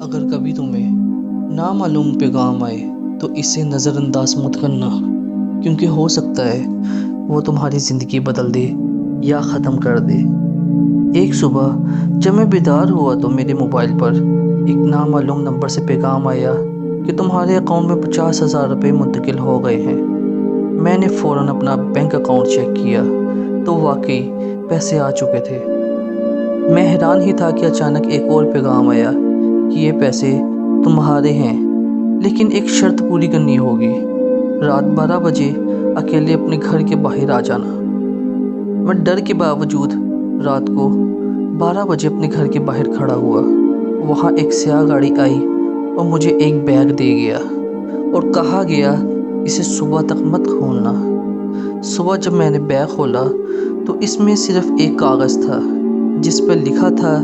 اگر کبھی تمہیں نامعلوم پیغام آئے تو اسے نظر انداز مت کرنا، کیونکہ ہو سکتا ہے وہ تمہاری زندگی بدل دے یا ختم کر دے۔ ایک صبح جب میں بیدار ہوا تو میرے موبائل پر ایک نامعلوم نمبر سے پیغام آیا کہ تمہارے اکاؤنٹ میں 50,000 روپے منتقل ہو گئے ہیں۔ میں نے فوراً اپنا بینک اکاؤنٹ چیک کیا تو واقعی پیسے آ چکے تھے۔ میں حیران ہی تھا کہ اچانک ایک اور پیغام آیا کہ یہ پیسے تمہارے ہیں، لیکن ایک شرط پوری کرنی ہوگی۔ رات 12 بجے اکیلے اپنے گھر کے باہر آ جانا۔ میں ڈر کے باوجود رات کو 12 بجے اپنے گھر کے باہر کھڑا ہوا۔ وہاں ایک سیاہ گاڑی آئی اور مجھے ایک بیگ دے گیا اور کہا گیا اسے صبح تک مت کھولنا۔ صبح جب میں نے بیگ کھولا تو اس میں صرف ایک کاغذ تھا جس پر لکھا تھا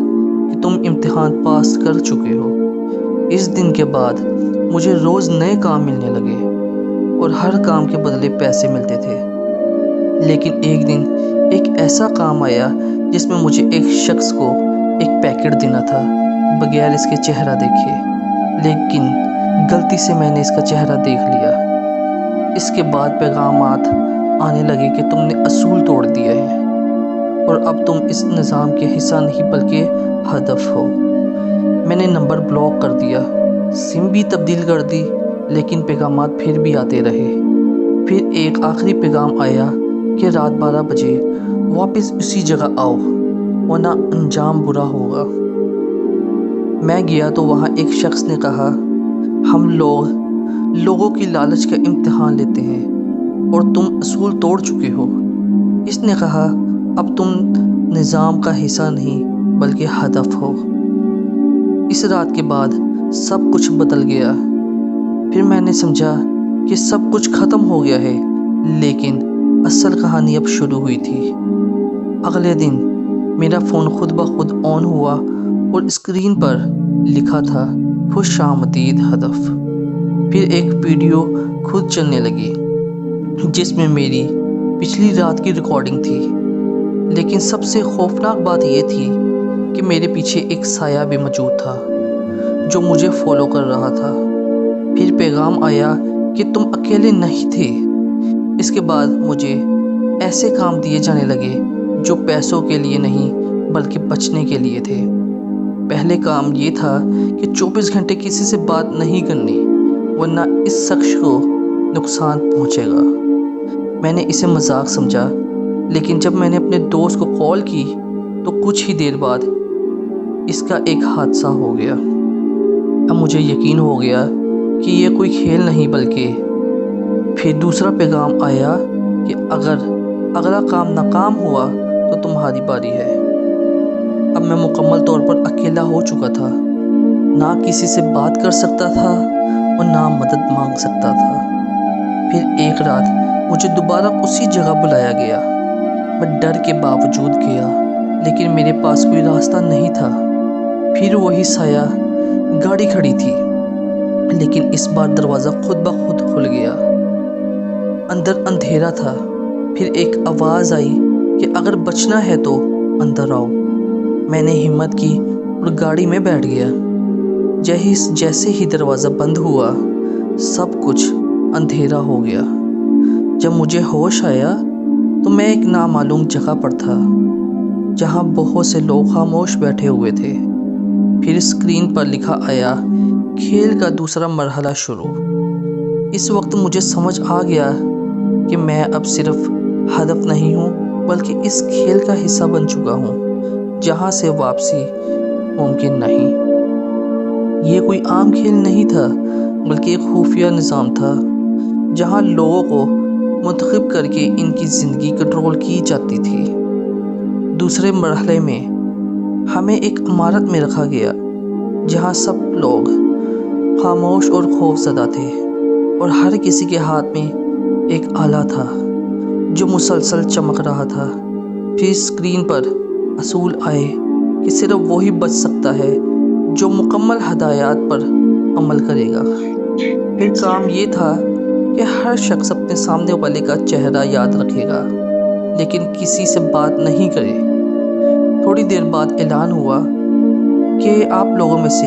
کہ تم امتحان پاس کر چکے ہو۔ اس دن کے بعد مجھے روز نئے کام ملنے لگے اور ہر کام کے بدلے پیسے ملتے تھے۔ لیکن ایک دن ایک ایسا کام آیا جس میں مجھے ایک شخص کو ایک پیکٹ دینا تھا بغیر اس کے چہرہ دیکھے، لیکن غلطی سے میں نے اس کا چہرہ دیکھ لیا۔ اس کے بعد پیغامات آنے لگے کہ تم نے اصول توڑ دیا ہے اور اب تم اس نظام کے حصہ نہیں بلکہ ہدف ہو۔ میں نے نمبر بلاک کر دیا، سم بھی تبدیل کر دی، لیکن پیغامات پھر بھی آتے رہے۔ پھر ایک آخری پیغام آیا کہ رات 12 بجے واپس اسی جگہ آؤ ورنہ انجام برا ہوگا۔ میں گیا تو وہاں ایک شخص نے کہا، ہم لوگوں کی لالچ کا امتحان لیتے ہیں اور تم اصول توڑ چکے ہو۔ اس نے کہا اب تم نظام کا حصہ نہیں بلکہ ہدف ہو۔ اس رات کے بعد سب کچھ بدل گیا۔ پھر میں نے سمجھا کہ سب کچھ ختم ہو گیا ہے، لیکن اصل کہانی اب شروع ہوئی تھی۔ اگلے دن میرا فون خود بخود آن ہوا اور اسکرین پر لکھا تھا خوش آمدید ہدف۔ پھر ایک ویڈیو خود چلنے لگی جس میں میری پچھلی رات کی ریکارڈنگ تھی، لیکن سب سے خوفناک بات یہ تھی کہ میرے پیچھے ایک سایہ بھی موجود تھا جو مجھے فالو کر رہا تھا۔ پھر پیغام آیا کہ تم اکیلے نہیں تھے۔ اس کے بعد مجھے ایسے کام دیے جانے لگے جو پیسوں کے لیے نہیں بلکہ بچنے کے لیے تھے۔ پہلے کام یہ تھا کہ 24 گھنٹے کسی سے بات نہیں کرنی ورنہ اس شخص کو نقصان پہنچے گا۔ میں نے اسے مذاق سمجھا، لیکن جب میں نے اپنے دوست کو کال کی تو کچھ ہی دیر بعد اس کا ایک حادثہ ہو گیا۔ اب مجھے یقین ہو گیا کہ یہ کوئی کھیل نہیں بلکہ پھر دوسرا پیغام آیا کہ اگر اگلا کام ناکام ہوا تو تمہاری باری ہے۔ اب میں مکمل طور پر اکیلا ہو چکا تھا، نہ کسی سے بات کر سکتا تھا اور نہ مدد مانگ سکتا تھا۔ پھر ایک رات مجھے دوبارہ اسی جگہ بلایا گیا۔ میں ڈر کے باوجود گیا، لیکن میرے پاس کوئی راستہ نہیں تھا۔ پھر وہی سایہ گاڑی کھڑی تھی، لیکن اس بار دروازہ خود بخود کھل گیا۔ اندر اندھیرا تھا۔ پھر ایک آواز آئی کہ اگر بچنا ہے تو اندر آؤ۔ میں نے ہمت کی اور گاڑی میں بیٹھ گیا۔ جیسے ہی دروازہ بند ہوا سب کچھ اندھیرا ہو گیا۔ جب مجھے ہوش آیا تو میں ایک نامعلوم جگہ پر تھا جہاں بہت سے لوگ خاموش بیٹھے ہوئے تھے۔ پھر اسکرین پر لکھا آیا کھیل کا دوسرا مرحلہ شروع۔ اس وقت مجھے سمجھ آ گیا کہ میں اب صرف ہدف نہیں ہوں بلکہ اس کھیل کا حصہ بن چکا ہوں جہاں سے واپسی ممکن نہیں۔ یہ کوئی عام کھیل نہیں تھا بلکہ ایک خفیہ نظام تھا جہاں لوگوں کو منتخب کر کے ان کی زندگی کنٹرول کی جاتی تھی۔ دوسرے مرحلے میں ہمیں ایک عمارت میں رکھا گیا جہاں سب لوگ خاموش اور خوف زدہ تھے اور ہر کسی کے ہاتھ میں ایک آلہ تھا جو مسلسل چمک رہا تھا۔ پھر اسکرین پر اصول آئے کہ صرف وہی بچ سکتا ہے جو مکمل ہدایات پر عمل کرے گا۔ پھر کام یہ تھا کہ ہر شخص اپنے سامنے والے کا چہرہ یاد رکھے گا لیکن کسی سے بات نہیں کرے۔ تھوڑی دیر بعد اعلان ہوا کہ آپ لوگوں میں سے